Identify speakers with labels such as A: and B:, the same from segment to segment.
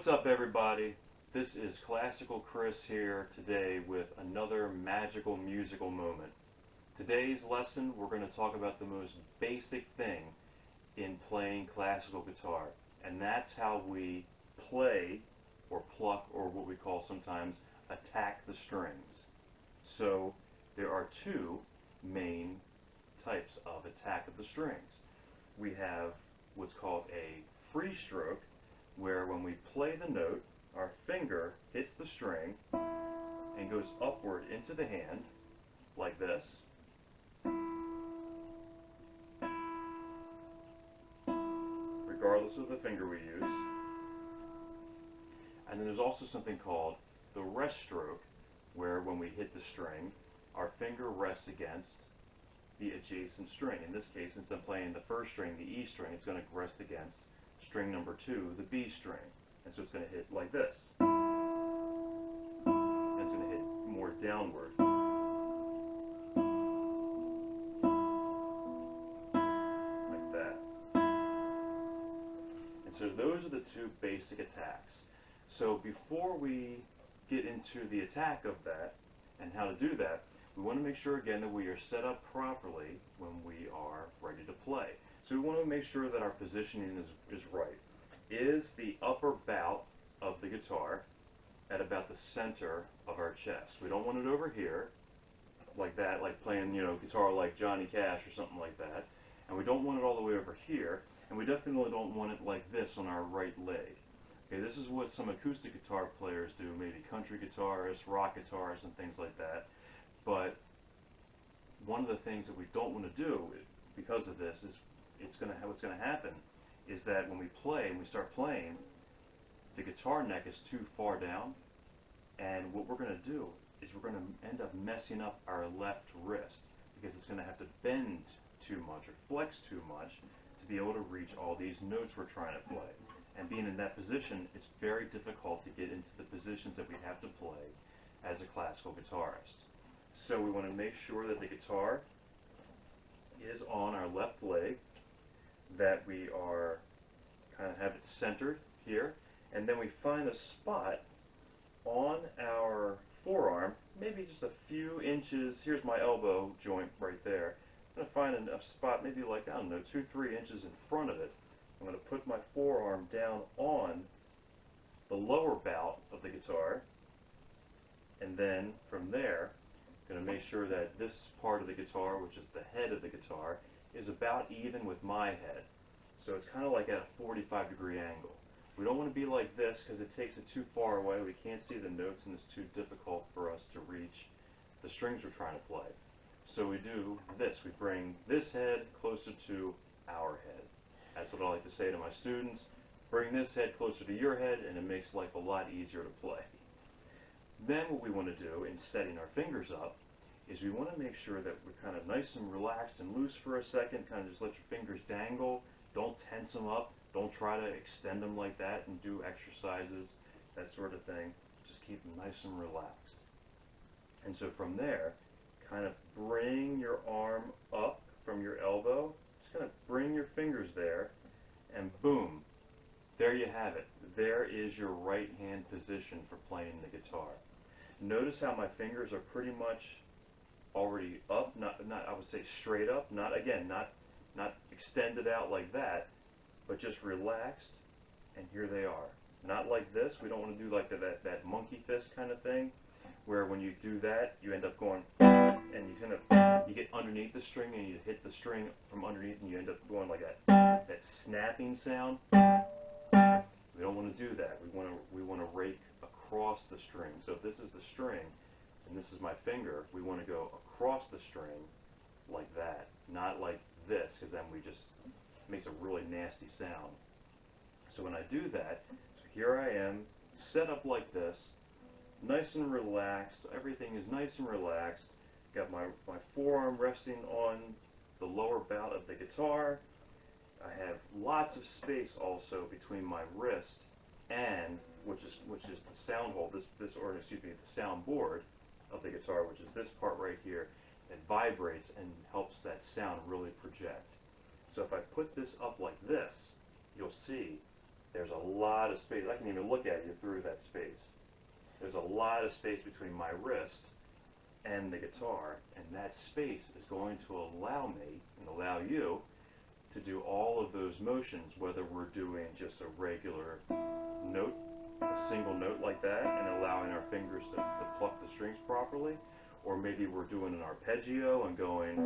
A: What's up, everybody? This is Classical Chris here today with another magical musical moment. Today's lesson, we're going to talk about the most basic thing in playing classical guitar, and that's how we play or pluck, or what we call sometimes attack the strings. So there are two main types of attack of the strings. We have what's called a free stroke, where when we play the note, our finger hits the string and goes upward into the hand, like this. Regardless of the finger we use. And then there's also something called the rest stroke, where when we hit the string, our finger rests against the adjacent string. In this case, since I'm playing the first string, the E string, it's going to rest against string number 2, the B string. And so it's going to hit like this. And it's going to hit more downward. Like that. And so those are the two basic attacks. So before we get into the attack of that and how to do that, we want to make sure again that we are set up properly when we are ready to play. So we want to make sure that our positioning is right. Is the upper bout of the guitar at about the center of our chest? We don't want it over here, like that, like playing, guitar like Johnny Cash or something like that. And we don't want it all the way over here, and we definitely don't want it like this on our right leg. Okay, this is what some acoustic guitar players do, maybe country guitarists, rock guitarists, and things like that. But one of the things that we don't want to do because of this is what's going to happen is that when we play and we start playing, the guitar neck is too far down, and what we're going to do is we're going to end up messing up our left wrist because it's going to have to bend too much or flex too much to be able to reach all these notes we're trying to play. And being in that position, it's very difficult to get into the positions that we have to play as a classical guitarist. So we want to make sure that the guitar is on our left leg, that we are kind of have it centered here, and then we find a spot on our forearm, maybe just a few inches. Here's my elbow joint right there. I'm going to find a spot maybe like, I don't know, 2-3 inches in front of it. I'm going to put my forearm down on the lower bout of the guitar, and then from there I'm going to make sure that this part of the guitar, which is the head of the guitar, is about even with my head. So it's kind of like at a 45-degree angle. We don't want to be like this because it takes it too far away. We can't see the notes and it's too difficult for us to reach the strings we're trying to play. So we do this. We bring this head closer to our head. That's what I like to say to my students. Bring this head closer to your head and it makes life a lot easier to play. Then what we want to do in setting our fingers up is we want to make sure that we're kind of nice and relaxed and loose for a second, kind of just let your fingers dangle. Don't tense them up. Don't try to extend them like that and do exercises, that sort of thing. Just keep them nice and relaxed. And so from there, kind of bring your arm up from your elbow. Just kind of bring your fingers there, and boom, there you have it. There is your right hand position for playing the guitar. Notice how my fingers are pretty much already up, not I would say straight up, not extended out like that, but just relaxed, and here they are. Not like this. We don't want to do like that monkey fist kind of thing, where when you do that, you end up going, and you get underneath the string, and you hit the string from underneath, and you end up going like that snapping sound. We don't want to do that. We want to rake across the string. So if this is the string, and this is my finger, we want to go across the string like that, not like this, because then it makes a really nasty sound. So when I do that, so here I am, set up like this, nice and relaxed. Everything is nice and relaxed. Got my forearm resting on the lower bout of the guitar. I have lots of space also between my wrist and which is the sound hole, the sound board of the guitar, which is this part right here. It vibrates and helps that sound really project. So if I put this up like this, you'll see there's a lot of space. I can even look at you through that space. There's a lot of space between my wrist and the guitar, and that space is going to allow me and allow you to do all of those motions, whether we're doing just a regular note, a single note like that, and allowing our fingers to pluck the strings properly, or maybe we're doing an arpeggio and going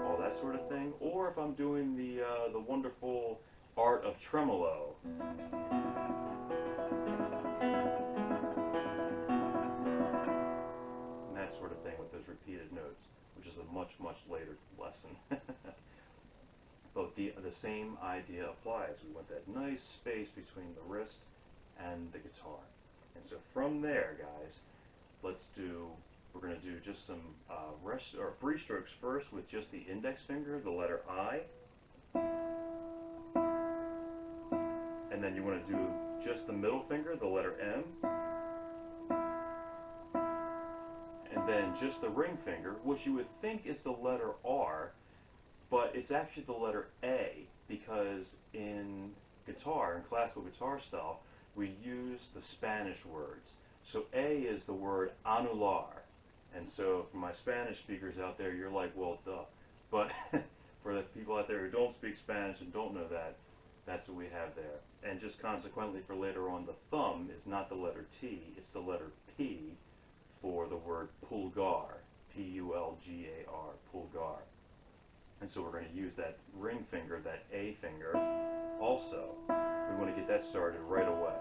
A: all that sort of thing, or if I'm doing the wonderful art of tremolo. And that sort of thing with those repeated notes, which is a much, much later lesson. But the same idea applies. We want that nice space between the wrist and the guitar. And so from there, guys, we're going to do just some free strokes first with just the index finger, the letter I. And then you want to do just the middle finger, the letter M. And then just the ring finger, which you would think is the letter R, but it's actually the letter A, because in guitar, in classical guitar style, we use the Spanish words. So A is the word anular. And so for my Spanish speakers out there, you're like, well, duh. But for the people out there who don't speak Spanish and don't know that, that's what we have there. And just consequently for later on, the thumb is not the letter T, it's the letter P for the word pulgar, P-U-L-G-A-R, pulgar. And so we're going to use that ring finger, that A finger, also. We want to get that started right away,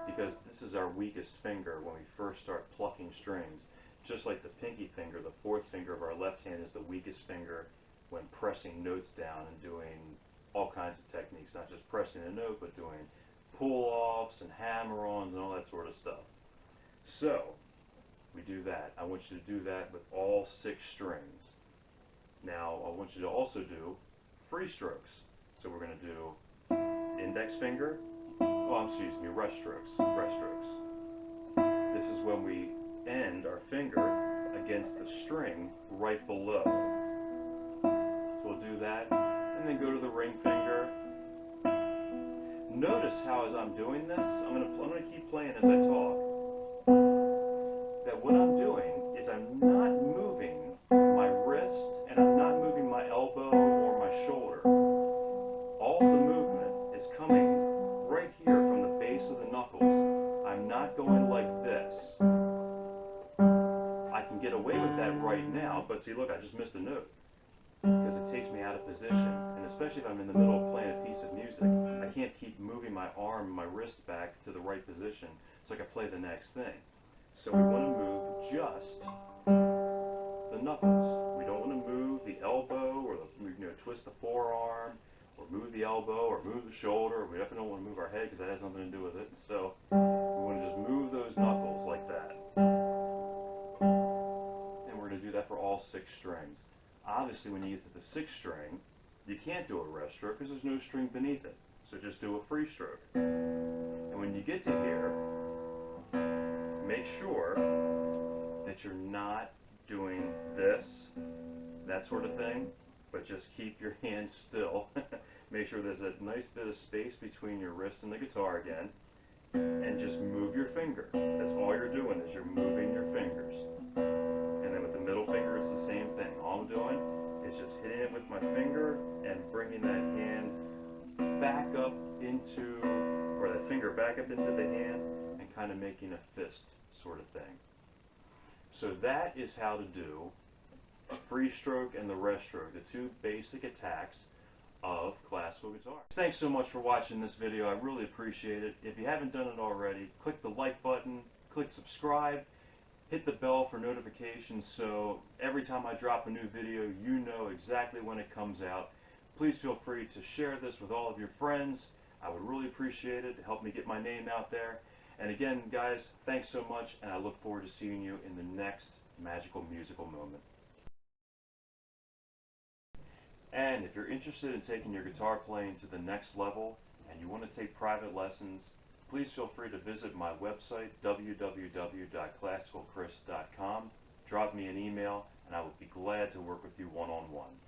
A: because this is our weakest finger when we first start plucking strings. Just like the pinky finger, the fourth finger of our left hand is the weakest finger when pressing notes down and doing all kinds of techniques, not just pressing a note, but doing pull-offs and hammer-ons and all that sort of stuff. So, we do that. I want you to do that with all 6 strings. Now, I want you to also do free strokes. So we're going to do index finger, rest strokes. This is when we end our finger against the string right below. So we'll do that, and then go to the ring finger. Notice how as I'm doing this, I'm going to keep playing as I talk, that what I'm doing is I'm not moving my wrist, and I'm not moving my elbow or my shoulder. All the movement is coming right here from the base of the knuckles. I'm not going like this. I can get away with that right now, but see, look, I just missed a note, because it takes me out of position. And especially if I'm in the middle of playing a piece of music, I can't keep moving my arm, my wrist back to the right position so I can play the next thing. So we want to move just the knuckles. We don't want to move the elbow or twist the forearm or move the elbow or move the shoulder. We definitely don't want to move our head because that has nothing to do with it. So we want to just move those knuckles like that. And we're going to do that for all 6 strings. Obviously, when you get to the 6th string, you can't do a rest stroke because there's no string beneath it. So just do a free stroke. And when you get to here, make sure that you're not doing this, that sort of thing, but just keep your hands still. Make sure there's a nice bit of space between your wrist and the guitar again, and just move your finger. That's all you're doing, is you're moving your fingers. And then with the middle finger, it's the same thing. All I'm doing is just hitting it with my finger and bringing that hand back up into, or that finger back up into the hand, and kind of making a fist sort of thing. So that is how to do a free stroke and the rest stroke, the 2 basic attacks of classical guitar. Thanks so much for watching this video. I really appreciate it. If you haven't done it already, click the like button, click subscribe, hit the bell for notifications so every time I drop a new video, you know exactly when it comes out. Please feel free to share this with all of your friends. I would really appreciate it to help me get my name out there. And again, guys, thanks so much, and I look forward to seeing you in the next Magical Musical Moment. And if you're interested in taking your guitar playing to the next level and you want to take private lessons, please feel free to visit my website, www.classicalchris.com. Drop me an email, and I would be glad to work with you one-on-one.